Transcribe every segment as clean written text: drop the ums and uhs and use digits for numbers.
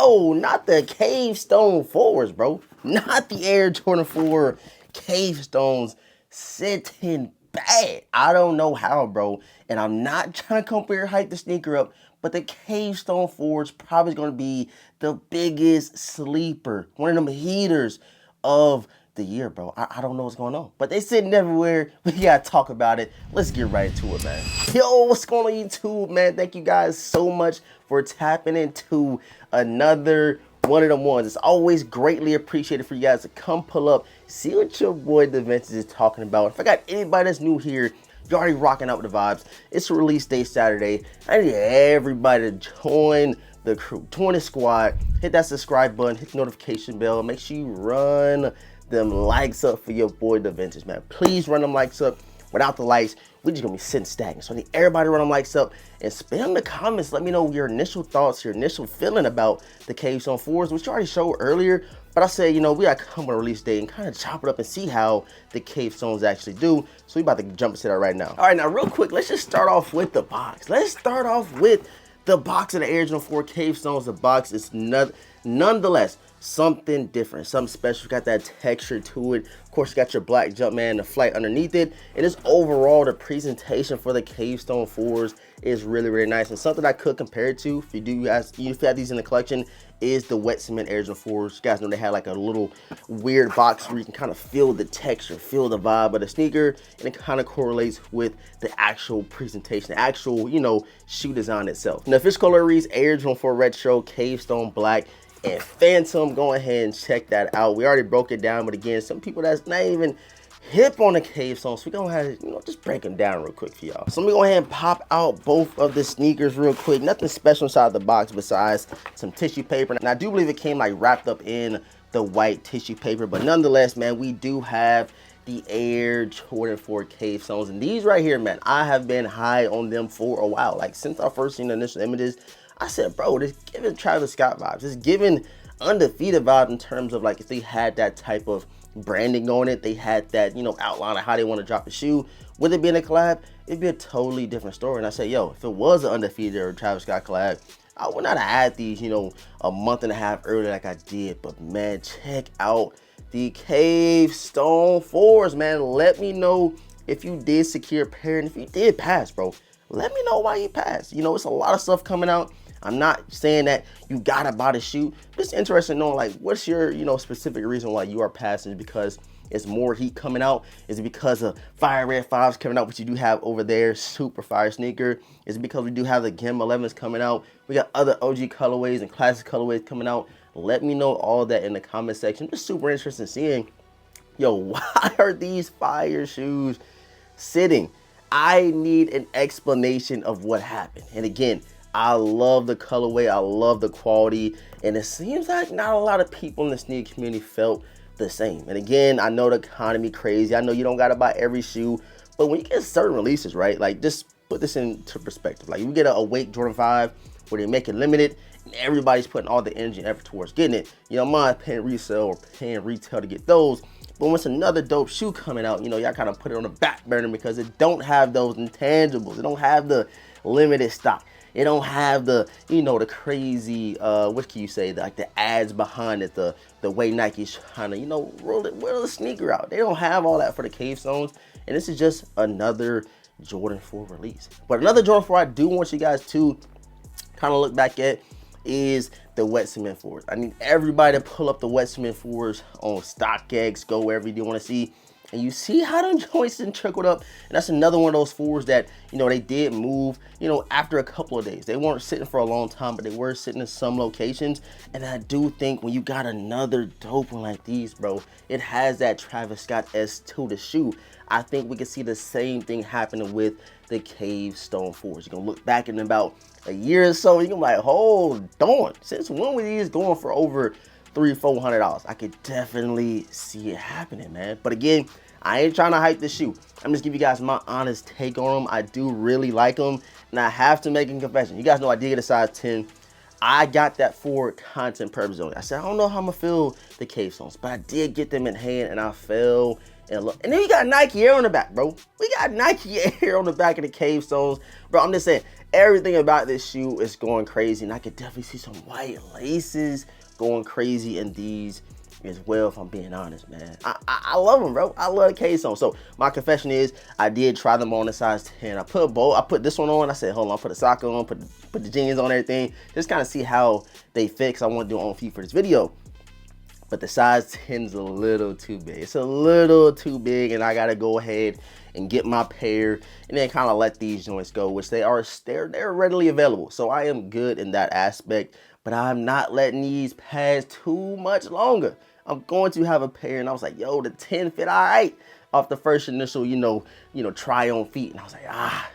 No, not the Cave Stone 4s, bro. Not the Air Jordan 4 Cave Stones sitting bad. I don't know how, bro. And I'm not trying to compare hype the sneaker up, but the Cave Stone 4 is probably going to be the biggest sleeper, one of them heaters of the year, bro. I don't know what's going on, but they sitting everywhere. We gotta talk about it. Let's get right into it, man. Yo, what's going on, YouTube, man? Thank you guys so much for tapping into another one of them ones. It's always greatly appreciated for you guys to come pull up, see what your boy the Vintage is talking about. If I got anybody that's new here, you're already rocking out with the vibes. It's release day Saturday. I need everybody to join the crew, join the squad, hit that subscribe button, hit the notification bell, make sure you run them likes up for your boy the Vintage, man. Please run them likes up. Without the likes, we're just gonna be sitting stagnant. So I need everybody to run them likes up and spam in the comments. Let me know your initial thoughts, your initial feeling about the Cave Stone 4s, which you already showed earlier. But I said, you know, we gotta come on a release day and kind of chop it up and see how the Cave Stones actually do. So we about to jump into that right now. All right, now real quick, let's just start off with the box. Let's start off with the box of the Air Jordan 4 Cave Stones. The box is nonetheless something different, something special. Got that texture to it. Of course, you got your black Jumpman, the flight underneath it. And just overall, the presentation for the Cave Stone 4s is really, really nice. And something I could compare it to, if you have these in the collection, is the wet cement Air Jordan 4s. You guys know they had like a little weird box where you can kind of feel the texture, feel the vibe of the sneaker, and it kind of correlates with the actual presentation, the actual, you know, shoe design itself. Now, official color reads Air Jordan 4 Retro, Cave Stone Black, and Phantom. Go ahead and check that out. We already broke it down, but again, some people that's not even hip on the Cave Stones, so we're gonna have to, you know, just break them down real quick for y'all. So let me go ahead and pop out both of the sneakers real quick. Nothing special inside the box besides some tissue paper, and I do believe it came like wrapped up in the white tissue paper, but nonetheless, man, we do have the Air Jordan 4 Cave Stones, and these right here, man, I have been high on them for a while. Like since I first seen the initial images, I said, bro, this giving Travis Scott vibes. It's giving undefeated vibes in terms of like if they had that type of branding on it, they had that, you know, outline of how they want to drop a shoe. With it being a collab, it'd be a totally different story. And I said, yo, if it was an undefeated or Travis Scott collab, I would not have had these, you know, a month and a half earlier like I did. But man, check out the Cave Stone 4s, man. Let me know if you did secure a pair, and if you did pass, bro, let me know why you passed. You know, it's a lot of stuff coming out. I'm not saying that you gotta buy the shoe. Just interested in knowing, like, what's your, you know, specific reason why you are passing? Is because it's more heat coming out? Is it because of Fire Red 5s coming out, which you do have over there, super fire sneaker? Is it because we do have the Gem 11s coming out? We got other OG colorways and classic colorways coming out. Let me know all that in the comment section. I'm just super interested in seeing, yo, why are these fire shoes sitting? I need an explanation of what happened. And again, I love the colorway, I love the quality, and it seems like not a lot of people in the sneaker community felt the same. And again, I know the economy crazy. I know you don't gotta buy every shoe, but when you get certain releases, right? Like, just put this into perspective. Like, you get a Wake Jordan 5 where they make it limited, and everybody's putting all the energy and effort towards getting it. You don't mind paying resale or paying retail to get those. But once another dope shoe coming out, you know, y'all kind of put it on the back burner because it don't have those intangibles. It don't have the limited stock. It don't have the, you know, the crazy, what can you say, like the ads behind it, the way Nike's trying to, you know, roll the sneaker out. They don't have all that for the Cave Stones, and this is just another Jordan 4 release. But another Jordan 4 I do want you guys to kind of look back at is the wet cement 4s. I need everybody to pull up the wet cement 4s on StockX, go wherever you want to see. And you see how them joints didn't trickled up. And that's another one of those 4s that, you know, they did move, you know, after a couple of days. They weren't sitting for a long time, but they were sitting in some locations. And I do think when you got another dope one like these, bro, it has that Travis Scott-esque to the shoe. I think we can see the same thing happening with the Cave Stone 4s. You're going to look back in about a year or so, you're going to be like, hold on. Since when were these going for over $300-400? I could definitely see it happening, man. But again, I ain't trying to hype the shoe. I'm just giving you guys my honest take on them. I do really like them, and I have to make a confession. You guys know I did get a size 10. I got that for content purposes only. I said, I don't know how I'm gonna feel the Cave Stones, but I did get them in hand, and I fell And look, and then you got Nike Air on the back, bro. We got Nike Air on the back of the Cave Stones. Bro, I'm just saying, everything about this shoe is going crazy. And I could definitely see some white laces going crazy in these as well, if I'm being honest, man. I love them, bro. I love the Cave Stones. So my confession is, I did try them on a size 10. I put this one on. I said, hold on, put the sock on, put the jeans on, everything. Just kind of see how they fit, because I want to do it on feet for this video. But the size 10 is a little too big. It's a little too big, and I gotta go ahead and get my pair and then kind of let these joints go, which they're readily available. So I am good in that aspect, but I'm not letting these pass too much longer. I'm going to have a pair, and I was like, yo, the 10 fit all right off the first initial, try on feet. And I was like,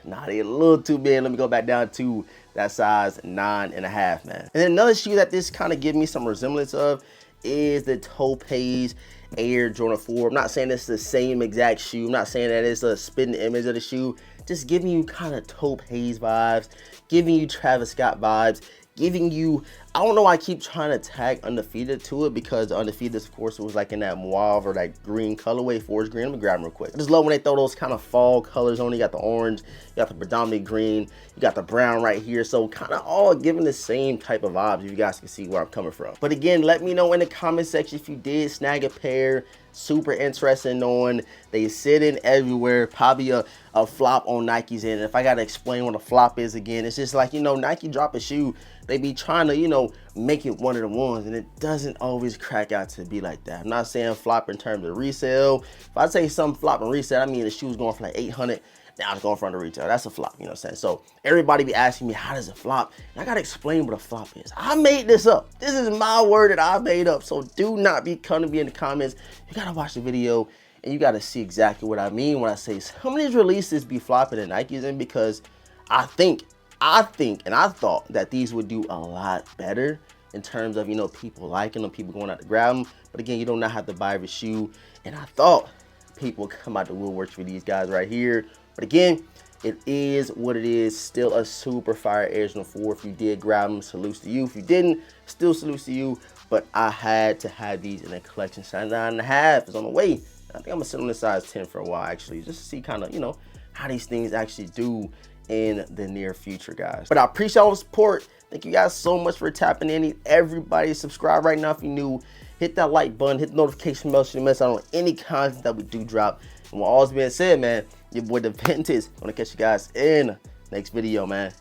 nah, they're a little too big. Let me go back down to that size 9.5, man. And then another shoe that this kind of give me some resemblance of is the Topaz Air Jordan 4. I'm not saying it's the same exact shoe. I'm not saying that it's a spitting image of the shoe. Just giving you kind of Topaz vibes, giving you Travis Scott vibes, giving you, I don't know why I keep trying to tag Undefeated to it, because the Undefeated, of course, it was like in that mauve or that green colorway, forest green. Let me grab them real quick. I just love when they throw those kind of fall colors on. You got the orange, you got the predominant green, you got the brown right here. So kind of all giving the same type of vibes, if you guys can see where I'm coming from. But again, let me know in the comment section if you did snag a pair. Super interested in knowing. They sit in everywhere. Probably a flop on Nike's end. And if I gotta explain what a flop is again, it's just like, Nike drop a shoe, they be trying to, make it one of the ones, and it doesn't always crack out to be like that. I'm not saying flop in terms of resale. If I say some flop in resale, I mean the shoe's going for like 800. Now it's going for under retail. That's a flop, you know what I'm saying? So everybody be asking me, how does it flop? And I gotta explain what a flop is. I made this up. This is my word that I made up. So do not be coming to me in the comments. You gotta watch the video and you gotta see exactly what I mean when I say some of these releases be flopping in Nikes in, because I think and I thought that these would do a lot better in terms of, people liking them, people going out to grab them. But again, you do not have to buy every shoe. And I thought people come out the woodworks for these guys right here. But again, it is what it is. Still a super fire Air Jordan 4. If you did grab them, salutes to you. If you didn't, still salutes to you. But I had to have these in a collection. Size 9.5 is on the way. I think I'm gonna sit on the size 10 for a while, actually, just to see kind of, how these things actually do in the near future, guys. But I appreciate all the support. Thank you guys so much for tapping in. Everybody subscribe right now if you're new. Hit that like button, hit the notification bell so you miss out on any content that we do drop. And with all this being said, man, your boy The Vintage. I'm gonna catch you guys in next video, man.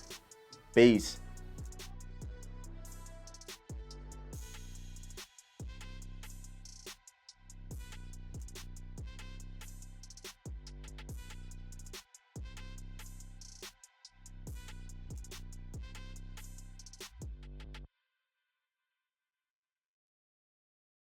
Peace.